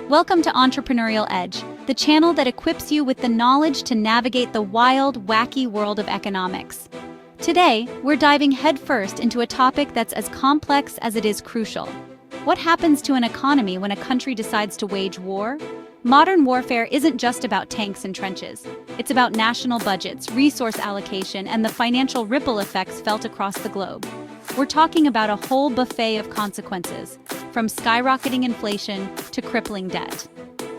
Welcome to Entrepreneurial Edge, the channel that equips you with the knowledge to navigate the wild, wacky world of economics. Today, we're diving headfirst into a topic that's as complex as it is crucial. What happens to an economy when a country decides to wage war? Modern warfare isn't just about tanks and trenches. It's about national budgets, resource allocation, and the financial ripple effects felt across the globe. We're talking about a whole buffet of consequences, from skyrocketing inflation to crippling debt.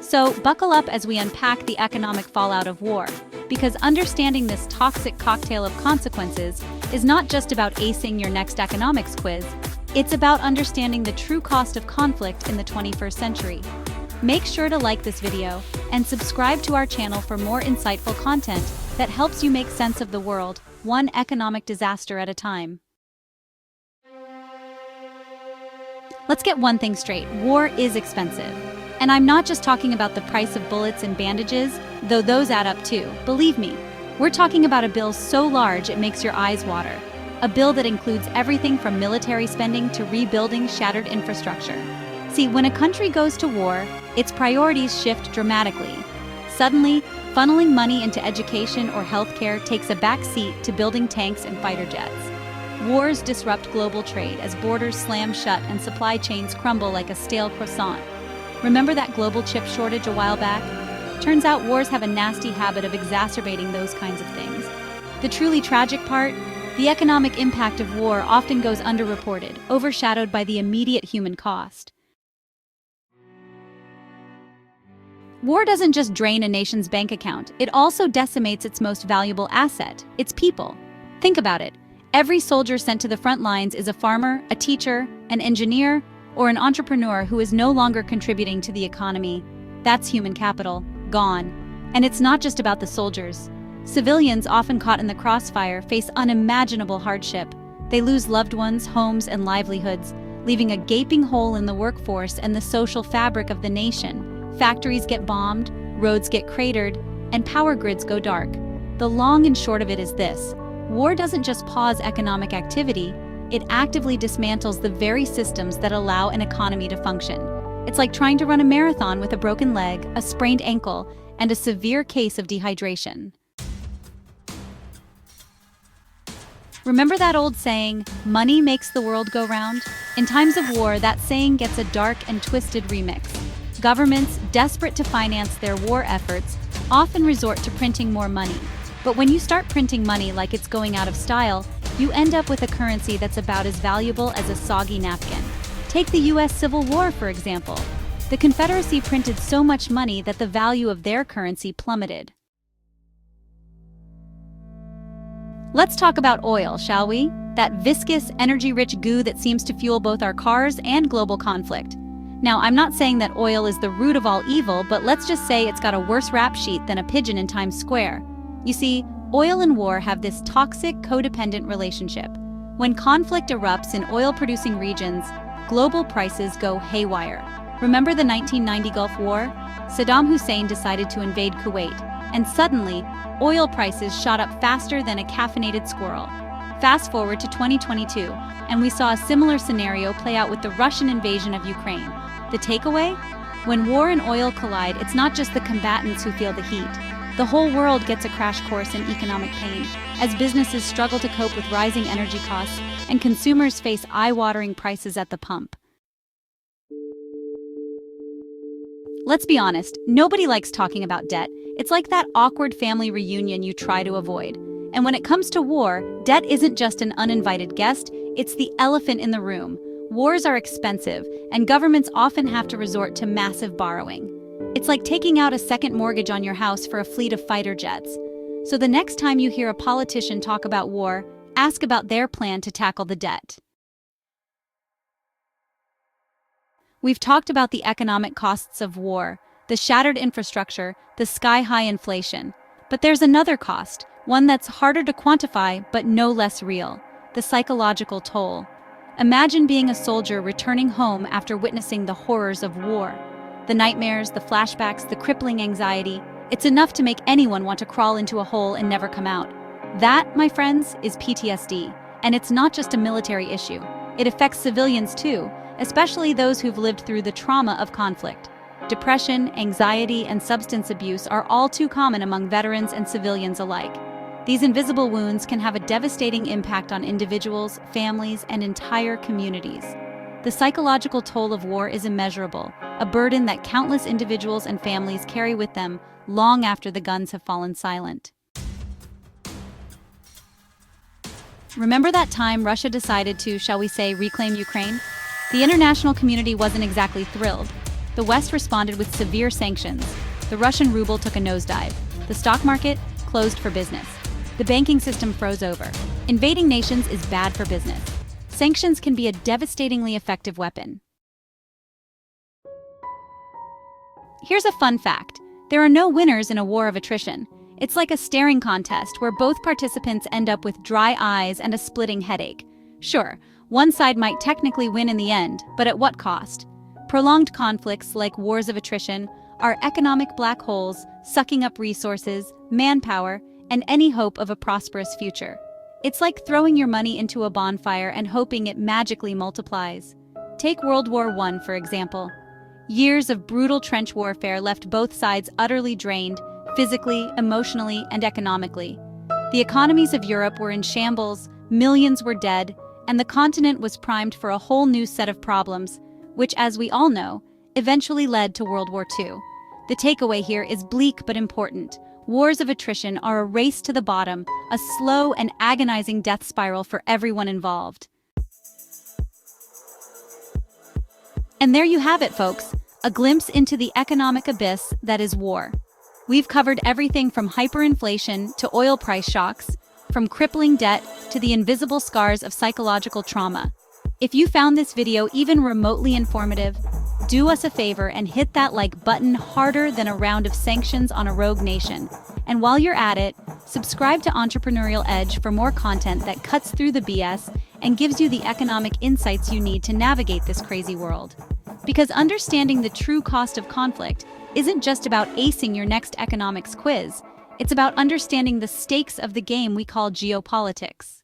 So, buckle up as we unpack the economic fallout of war, because understanding this toxic cocktail of consequences is not just about acing your next economics quiz, it's about understanding the true cost of conflict in the 21st century. Make sure to like this video and subscribe to our channel for more insightful content that helps you make sense of the world, one economic disaster at a time. Let's get one thing straight, war is expensive. And I'm not just talking about the price of bullets and bandages, though those add up too. Believe me, we're talking about a bill so large it makes your eyes water. A bill that includes everything from military spending to rebuilding shattered infrastructure. See, when a country goes to war, its priorities shift dramatically. Suddenly, funneling money into education or healthcare takes a back seat to building tanks and fighter jets. Wars disrupt global trade as borders slam shut and supply chains crumble like a stale croissant. Remember that global chip shortage a while back? Turns out wars have a nasty habit of exacerbating those kinds of things. The truly tragic part? The economic impact of war often goes underreported, overshadowed by the immediate human cost. War doesn't just drain a nation's bank account, it also decimates its most valuable asset, its people. Think about it. Every soldier sent to the front lines is a farmer, a teacher, an engineer, or an entrepreneur who is no longer contributing to the economy. That's human capital, gone. And it's not just about the soldiers. Civilians, often caught in the crossfire, face unimaginable hardship. They lose loved ones, homes, and livelihoods, leaving a gaping hole in the workforce and the social fabric of the nation. Factories get bombed, roads get cratered, and power grids go dark. The long and short of it is this. War doesn't just pause economic activity, it actively dismantles the very systems that allow an economy to function. It's like trying to run a marathon with a broken leg, a sprained ankle, and a severe case of dehydration. Remember that old saying, money makes the world go round? In times of war, that saying gets a dark and twisted remix. Governments, desperate to finance their war efforts, often resort to printing more money. But when you start printing money like it's going out of style, you end up with a currency that's about as valuable as a soggy napkin. Take the US Civil War, for example. The Confederacy printed so much money that the value of their currency plummeted. Let's talk about oil, shall we? That viscous, energy-rich goo that seems to fuel both our cars and global conflict. Now, I'm not saying that oil is the root of all evil, but let's just say it's got a worse rap sheet than a pigeon in Times Square. You see, oil and war have this toxic, codependent relationship. When conflict erupts in oil-producing regions, global prices go haywire. Remember the 1990 Gulf War? Saddam Hussein decided to invade Kuwait, and suddenly, oil prices shot up faster than a caffeinated squirrel. Fast forward to 2022, and we saw a similar scenario play out with the Russian invasion of Ukraine. The takeaway? When war and oil collide, it's not just the combatants who feel the heat. The whole world gets a crash course in economic pain, as businesses struggle to cope with rising energy costs and consumers face eye-watering prices at the pump. Let's be honest, nobody likes talking about debt. It's like that awkward family reunion you try to avoid. And when it comes to war, debt isn't just an uninvited guest, it's the elephant in the room. Wars are expensive, and governments often have to resort to massive borrowing. It's like taking out a second mortgage on your house for a fleet of fighter jets. So the next time you hear a politician talk about war, ask about their plan to tackle the debt. We've talked about the economic costs of war, the shattered infrastructure, the sky-high inflation. But there's another cost, one that's harder to quantify but no less real, the psychological toll. Imagine being a soldier returning home after witnessing the horrors of war. The nightmares, the flashbacks, the crippling anxiety. It's enough to make anyone want to crawl into a hole and never come out. That, my friends, is PTSD. And it's not just a military issue. It affects civilians too, especially those who've lived through the trauma of conflict. Depression, anxiety, and substance abuse are all too common among veterans and civilians alike. These invisible wounds can have a devastating impact on individuals, families, and entire communities. The psychological toll of war is immeasurable, a burden that countless individuals and families carry with them long after the guns have fallen silent. Remember that time Russia decided to, shall we say, reclaim Ukraine? The international community wasn't exactly thrilled. The West responded with severe sanctions. The Russian ruble took a nosedive. The stock market closed for business. The banking system froze over. Invading nations is bad for business. Sanctions can be a devastatingly effective weapon. Here's a fun fact. There are no winners in a war of attrition. It's like a staring contest where both participants end up with dry eyes and a splitting headache. Sure, one side might technically win in the end, but at what cost? Prolonged conflicts, like wars of attrition, are economic black holes, sucking up resources, manpower, and any hope of a prosperous future. It's like throwing your money into a bonfire and hoping it magically multiplies. Take World War I, for example. Years of brutal trench warfare left both sides utterly drained, physically, emotionally, and economically. The economies of Europe were in shambles, millions were dead, and the continent was primed for a whole new set of problems, which, as we all know, eventually led to World War II. The takeaway here is bleak but important. Wars of attrition are a race to the bottom, a slow and agonizing death spiral for everyone involved. And there you have it, folks, a glimpse into the economic abyss that is war. We've covered everything from hyperinflation to oil price shocks, from crippling debt to the invisible scars of psychological trauma. If you found this video even remotely informative, do us a favor and hit that like button harder than a round of sanctions on a rogue nation. And while you're at it, subscribe to Entrepreneurial Edge for more content that cuts through the BS and gives you the economic insights you need to navigate this crazy world. Because understanding the true cost of conflict isn't just about acing your next economics quiz, it's about understanding the stakes of the game we call geopolitics.